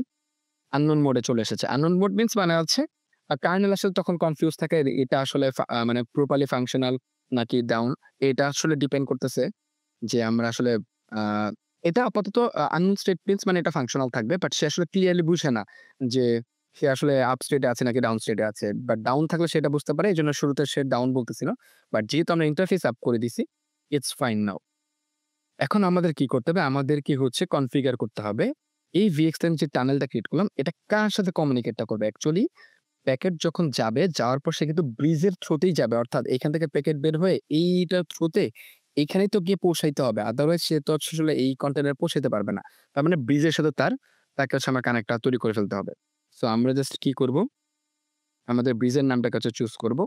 Speaker 1: আননোন মোডে চলে এসেছে। আননোন মোড মিন্স মানে হচ্ছে কার্নেল আসলে তখন কনফিউজ থাকে এটা আসলে মানে প্রপারলি ফাংশনাল নাকি ডাউন এটা আসলে ডিপেন্ড করতেছে যে আমরা আসলে আ এটা আপাতত unknown state means মানে এটা ফাংশনাল থাকবে। বাট সে আসলে ক্লিয়ারলি বুঝে না যে সে আসলে আপ স্টেট এ আছে নাকি ডাউন স্টেট এ আছে। বাট ডাউন থাকলে সেটা বুঝতে পারে। এজন্য শুরুতে সে ডাউন বলতেছিল। বাট যেহেতু আমরা ইন্টারফেস আপ করে দিছি, ইটস ফাইন নাও। এখন আমাদের কি করতে হবে? আমাদের কি হচ্ছে কনফিগার করতে হবে। এই VXLAN যে টানেলটা ক্রিয়েট করলাম, এটা কার সাথে কমিউনিকেটটা করবে? অ্যাকচুয়ালি প্যাকেট যখন যাবে, যাওয়ার পর সে কিন্তু ব্রিজের থ্রুতেই যাবে। অর্থাৎ এখান থেকে প্যাকেট বের হয়ে এইটার থ্রুতে এইখানেই তো গিয়ে পৌঁছাইতে হবে। আদারওয়াইজ সে তো হচ্ছে আসলে এই কন্টেইনারে পৌঁছাইতে পারবে না। তার মানে ব্রিজের সাথে তাকে হচ্ছে আমার কানেক্টটা তৈরি করে ফেলতে হবে। সো আমরা জাস্ট কি করব? আমাদের ব্রিজের নামটাকে হচ্ছে চুজ করব।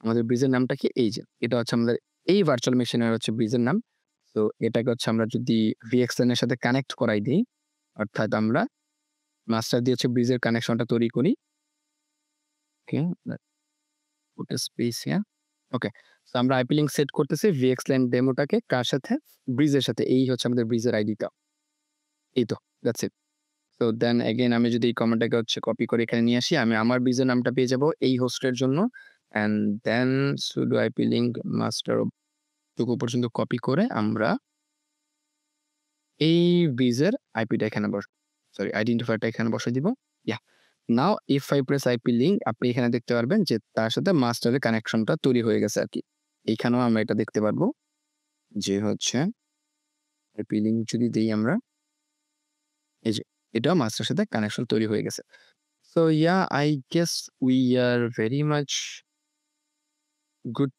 Speaker 1: আমাদের ব্রিজের নামটা কি? এই যে, এটা হচ্ছে আমাদের এই ভার্চুয়াল মেশিনের হচ্ছে ব্রিজের নাম। সো এটাকে হচ্ছে আমরা যদি VXLAN এর সাথে কানেক্ট করাই দেই, অর্থাৎ আমরা মাস্টার দিয়ে হচ্ছে ব্রিজের কানেকশনটা তৈরি করি। Okay, put a space here. Okay. So আমরা আইপি লিঙ্ক সেট করতেছি VXLAN ডেমোটাকে কার সাথে? ব্রিজের সাথে। এই হচ্ছে আমাদের ব্রিজের আইডিটা। এই তো, that's it. So then again আমি যদি এই কমান্ডটাকে হচ্ছে কপি করে এখানে নিয়ে আসি, আমি আমার ব্রিজের নামটা পেয়ে যাবো এই হোস্টের জন্য। And then sudo IP link master টুকু পর্যন্ত কপি করে আমরা এই ব্রিজের আইপিটা এখানে সরি আইডেন্টিফায়ারটা এখানে বসায় দিব। Yeah! Now if I press IP link আপনি এখানে দেখতে পারবেন যে তার সাথে মাস্টারের কানেকশনটা তৈরি হয়ে গেছে আরকি। এইখানেও আমরা এটা দেখতে পারবো যে হচ্ছে আইপি লিঙ্ক যদি দেই আমরা, এই যে এটাও মাস্টারের সাথে কানেকশন তৈরি হয়ে গেছে। So yeah, I guess we are very much good.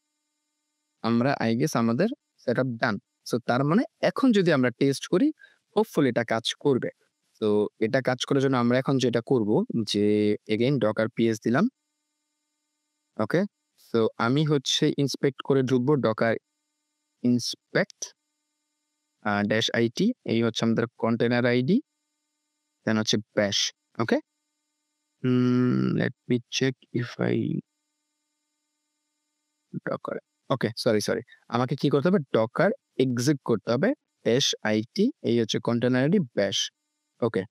Speaker 1: আমরা I guess আমাদের সেটআপ ডান। সো তার মানে এখন যদি আমরা টেস্ট করি, হোপফুলি এটা কাজ করবে। তো এটা কাজ করার জন্য আমরা এখন যেটা করব যে এগেইন docker ps দিলাম। ওকে? সো আমি হচ্ছে ইন্সপেক্ট করে ঢুকবো docker inspect ড্যাশ IT এই হচ্ছে আমাদের কন্টেইনার আইডি, দেন হচ্ছে bash. Okay? Let me check if I docker okay, sorry. আমাকে কি করতে হবে? docker exec করতে হবে ড্যাশ IT এই হচ্ছে কন্টেইনার আইডি ব্যাশ। ওকে।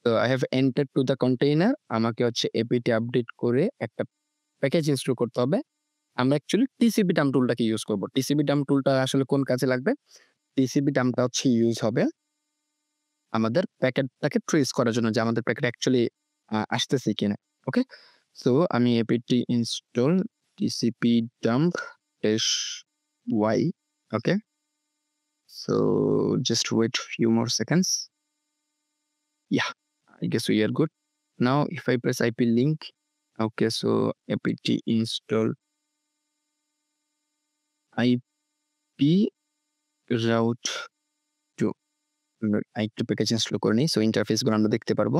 Speaker 1: তো I have entered to the container আমাকে হচ্ছে apt আপডেট করে একটা প্যাকেজ ইনস্টল করতে হবে। আমরা অ্যাকচুয়ালি TCP-dump টুলটাকে ইউজ করব। TCP-dump টুলটা আসলে কোন কাজে লাগবে? TCP-dumpটা হচ্ছে ইউজ হবে আমাদের প্যাকেটটাকে ট্রেস করার জন্য যে আমাদের প্যাকেট অ্যাকচুয়ালি আসতেছে কিনা। ওকে? সো আমি apt install TCP-dump -y okay? So just wait few more seconds. Yeah, I guess we are good. Now if I press IP link, okay, so apt install IP route to আমরা আরেকটু package install করে নিই। So interface গুলো আমরা দেখতে পারবো।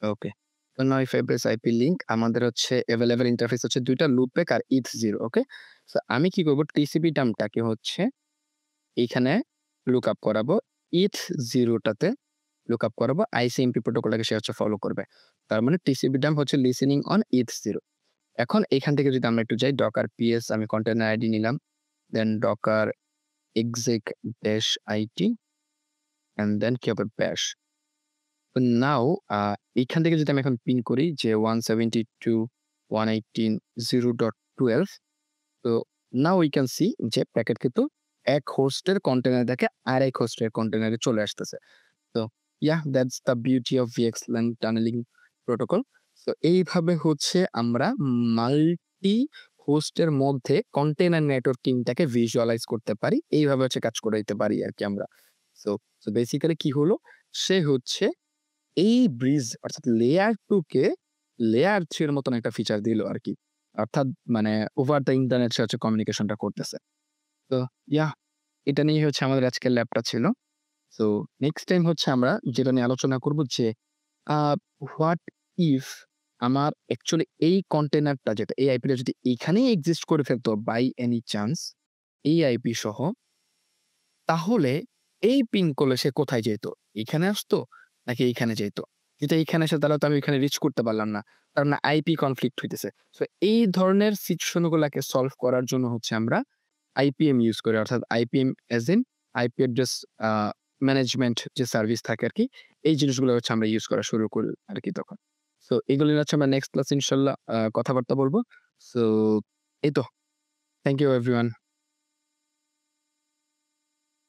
Speaker 1: ওকে। তো নাও if I press IP link আমাদের হচ্ছে এভেইলেবল ইন্টারফেস হচ্ছে ২ টা লুপব্যাক আর ETH0 ওকে? সো আমি কি করব TCP টার্মটাকে হচ্ছে এইখানে লুক আপ করাবো। ETH0 টাতে লুক আপ করাবো। ICMP প্রোটোকলটাকে সে হচ্ছে ফলো করবে। তার মানে TCP টার্ম হচ্ছে লিসেনিং অন ETH0। এখন এখান থেকে যদি আমরা একটু যাই docker ps আমি কন্টেইনার আইডি নিলাম। Then docker exec dash IT and then কি হবে ব্যাশ। তো নাও এইখান থেকে যদি আমি এখন পিং করি যে 172.118.0.12 তো নাও উই ক্যান সি যে প্যাকেট কিন্তু এক হোস্টের কন্টেইনার থেকে আরেক হোস্টের কন্টেইনারে চলে আসতেছে। তো that's the beauty of VXLAN tunneling protocol. So এইভাবে হচ্ছে আমরা মাল্টি হোস্টের মধ্যে কন্টেইনার নেটওয়ার্কিংটাকে ভিজুয়ালাইজ করতে পারি। এইভাবে হচ্ছে কাজ করাইতে পারি আরকি আমরা। সো বেসিক্যালি কি হলো? সে হচ্ছে এই ব্রিজ অর্থাৎ লেয়ার 2 কে লেয়ার 3 এর মতন একটা ফিচার দিল আরকি। অর্থাৎ মানে ওভার দ্যা ইন্টারনেট সে হচ্ছে কমিউনিকেশনটা করতেছে। তো ইয়াহ এটা নিয়েই হচ্ছে আমাদের আজকের ল্যাবটা ছিল। সো নেক্সট টাইম হচ্ছে আমরা যেটা নিয়ে আলোচনা করব যে আ হোয়াট ইফ আমার অ্যাকচুয়ালি এই কন্টেইনারটা যেটা এই আইপিটা যদি এইখানেই এক্সিস্ট করে ফেলতো বাই এনি চান্স এই আইপি সহ তাহলে এই পিং করলে সে কোথায় যেত? এইখানে আসতো নাকি এইখানে যেত? যদি এইখানে আসে তাহলে তো আমি ওইখানে রিচ করতে পারলাম না। তার মানে আইপি কনফ্লিক্ট হইতেছে। সো এই ধরনের সিচুয়েশন গুলাকে সলভ করার জন্য হচ্ছে আমরা আইপিএম ইউজ করি। অর্থাৎ IPM as in IP address a management যে সার্ভিস থাকে আরকি, এই জিনিসগুলো হচ্ছে আমরা ইউজ করা শুরু করি আরকি তখন। সো এগুলো নিয়ে হচ্ছে আমরা নেক্সট ক্লাসে ইনশাআল্লাহ কথাবার্তা বলব। সো এই তো। Thank you everyone.